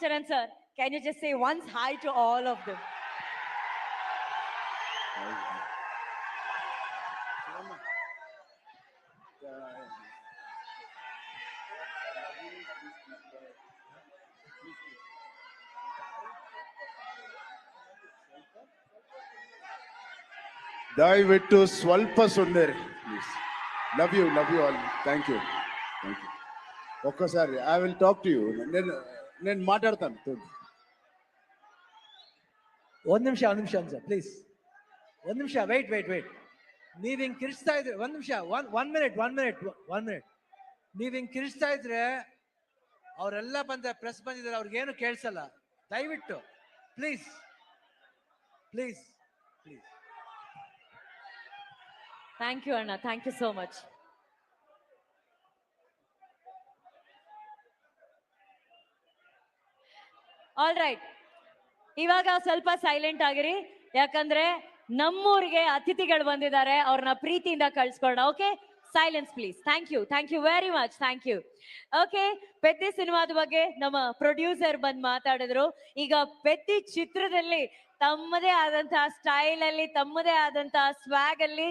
Charan sir, can you just say once hi to all of them? ದಯವಿಟ್ಟು ಸ್ವಲ್ಪ ಸುಂದರಿ please. Love you all. Thank you. ಒಕ್ಕಸಾರಿ I will talk to you. నేను మాట్లాడతాను. ಒಂದ್ ನಿಮಿಷ ಸರ್ ಪ್ಲೀಸ್. ಒಂದ್ ನಿಮಿಷ ವೇಟ್. ನೀವ್ ಹಿಂಗ್ ಕಿರಿಸ್ತಾ ಇದ್ರೆ ಒಂದ್ ನಿಮಿಷ, ಒನ್ ಮಿನಿಟ್. ನೀವ್ ಹಿಂಗ್ ಕಿರಿಸ್ತಾ ಇದ್ರೆ ಅವರೆಲ್ಲ ಪ್ರೆಸ್ ಬಂದಿದ್ದಾರೆ, ಅವ್ರಿಗೇನು ಕೇಳಿಸಲ್ಲ. ದಯವಿಟ್ಟು please. Thank you, Anna. Thank you so much. All right, ಇವಾಗ ಸ್ವಲ್ಪ ಸೈಲೆಂಟ್ ಆಗಿರಿ, ಯಾಕಂದ್ರೆ ನಮ್ಮೂರಿಗೆ ಅತಿಥಿಗಳು ಬಂದಿದ್ದಾರೆ, ಅವ್ರನ್ನ ಪ್ರೀತಿಯಿಂದ ಕಳ್ಸ್ಕೊಳ್ಳೋಣ. Okay, silence please. Thank you very much. Thank you. Okay, Peddi ಸಿನಿಮಾದ ಬಗ್ಗೆ ನಮ್ಮ ಪ್ರೊಡ್ಯೂಸರ್ ಬಂದ್ ಮಾತಾಡಿದ್ರು. ಈಗ ಪೆದ್ದಿ ಚಿತ್ರದಲ್ಲಿ ತಮ್ಮದೇ ಆದಂತಹ ಸ್ಟೈಲ್ ಅಲ್ಲಿ, ತಮ್ಮದೇ ಆದಂತಹ ಸ್ವಾಗ್ ಅಲ್ಲಿ